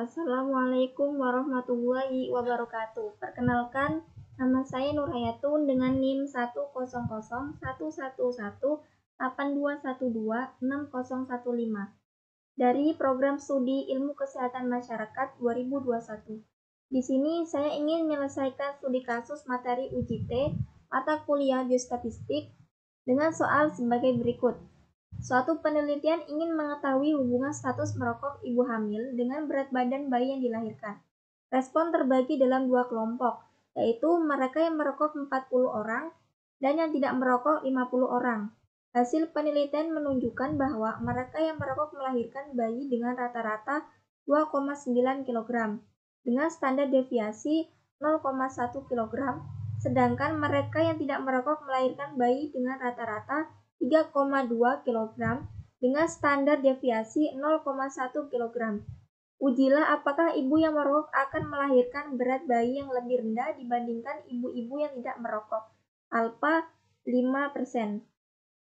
Assalamualaikum warahmatullahi wabarakatuh. Perkenalkan, nama saya Nurhayatun dengan NIM 100111182126015 dari Program Studi Ilmu Kesehatan Masyarakat 2021. Di sini saya ingin menyelesaikan studi kasus materi UJT mata kuliah Biostatistik dengan soal sebagai berikut. Suatu penelitian ingin mengetahui hubungan status merokok ibu hamil dengan berat badan bayi yang dilahirkan. Respon terbagi dalam dua kelompok, yaitu mereka yang merokok 40 orang dan yang tidak merokok 50 orang. Hasil penelitian menunjukkan bahwa mereka yang merokok melahirkan bayi dengan rata-rata 2,9 kg dengan standar deviasi 0,1 kg, sedangkan mereka yang tidak merokok melahirkan bayi dengan rata-rata 3,2 kg dengan standar deviasi 0,1 kg. Ujilah apakah ibu yang merokok akan melahirkan berat bayi yang lebih rendah dibandingkan ibu-ibu yang tidak merokok. Alpha 5%.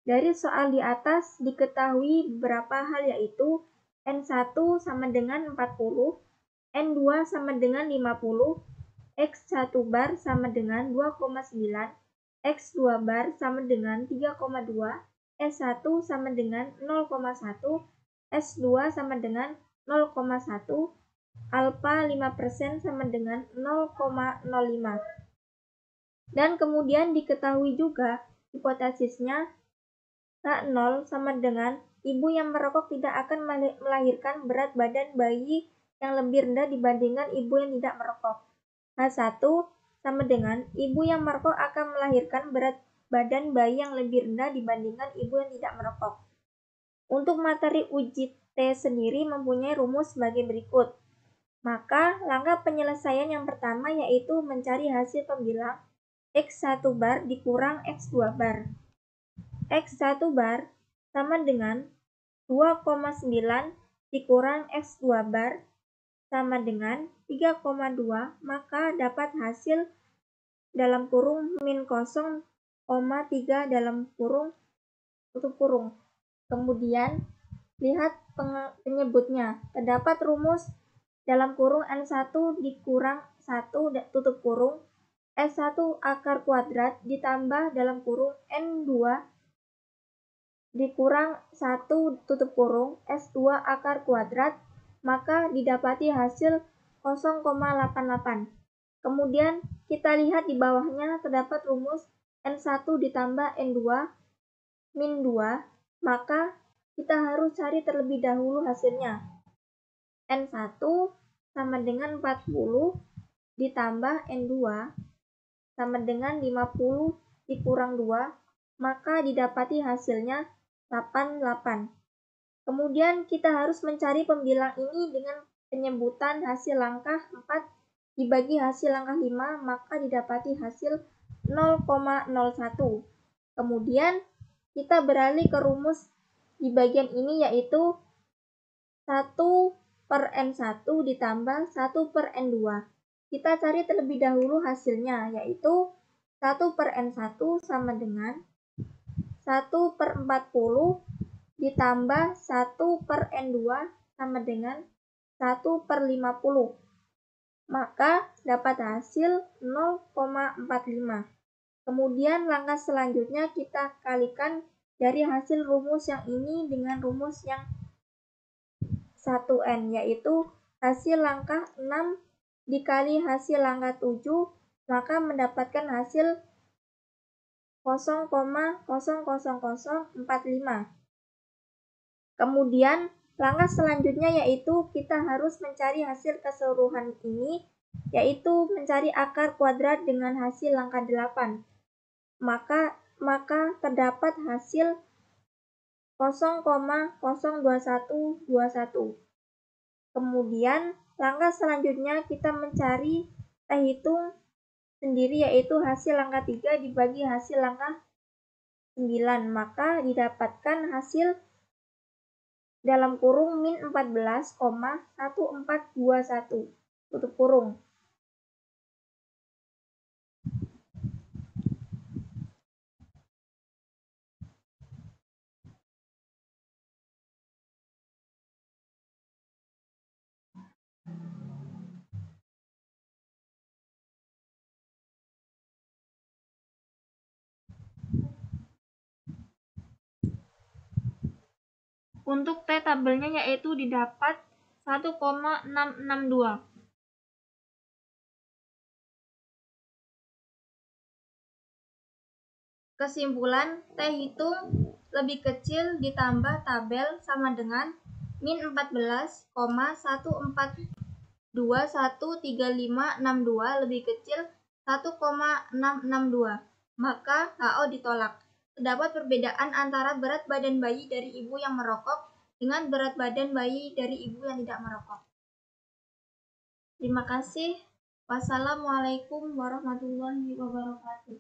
Dari soal di atas diketahui beberapa hal, yaitu N1 sama dengan 40, N2 sama dengan 50, X1 bar sama dengan 2,9, X2 bar sama dengan 3,2, S1 sama dengan 0,1, S2 sama dengan 0,1, alpha 5% sama dengan 0,05. Dan kemudian diketahui juga hipotesisnya K0 sama dengan ibu yang merokok tidak akan melahirkan berat badan bayi yang lebih rendah dibandingkan ibu yang tidak merokok. H1 sama dengan ibu yang merokok akan melahirkan berat badan bayi yang lebih rendah dibandingkan ibu yang tidak merokok. Untuk materi uji T sendiri mempunyai rumus sebagai berikut. Maka langkah penyelesaian yang pertama yaitu mencari hasil pembilang X1 bar dikurang X2 bar. X1 bar sama dengan 2,9 dikurang X2 bar sama dengan 3,2, maka dapat hasil dalam kurung min 0,3 dalam kurung tutup kurung. Kemudian lihat penyebutnya. Terdapat rumus dalam kurung N1 dikurang 1 tutup kurung S1 akar kuadrat ditambah dalam kurung N2 dikurang 1 tutup kurung S2 akar kuadrat, maka didapati hasil 0,88. Kemudian kita lihat di bawahnya terdapat rumus N1 ditambah N2 min 2, maka kita harus cari terlebih dahulu hasilnya. N1 sama dengan 40 ditambah N2 sama dengan 50 dikurang 2, maka didapati hasilnya 88. Kemudian kita harus mencari pembilang ini dengan penyebutan hasil langkah 4 dibagi hasil langkah 5, maka didapati hasil 0,01. Kemudian kita beralih ke rumus di bagian ini, yaitu 1 per N1 ditambah 1 per N2. Kita cari terlebih dahulu hasilnya, yaitu 1 per N1 sama dengan 1 per 40 ditambah 1 per N2 sama dengan 1 per 50. Maka dapat hasil 0,45. Kemudian langkah selanjutnya kita kalikan dari hasil rumus yang ini dengan rumus yang 1N, yaitu hasil langkah 6 dikali hasil langkah 7, maka mendapatkan hasil 0,00045. Kemudian langkah selanjutnya yaitu kita harus mencari hasil keseluruhan ini, yaitu mencari akar kuadrat dengan hasil langkah 8. Maka terdapat hasil 0,02121. Kemudian langkah selanjutnya kita mencari hitung sendiri, yaitu hasil langkah 3 dibagi hasil langkah 9, maka didapatkan hasil dalam kurung min 14,1421 tutup kurung. Untuk T tabelnya yaitu didapat 1,662. Kesimpulan, T hitung lebih kecil ditambah tabel sama dengan min 14,142136562 lebih kecil 1,662. Maka HO ditolak. Terdapat perbedaan antara berat badan bayi dari ibu yang merokok dengan berat badan bayi dari ibu yang tidak merokok. Terima kasih. Wassalamualaikum warahmatullahi wabarakatuh.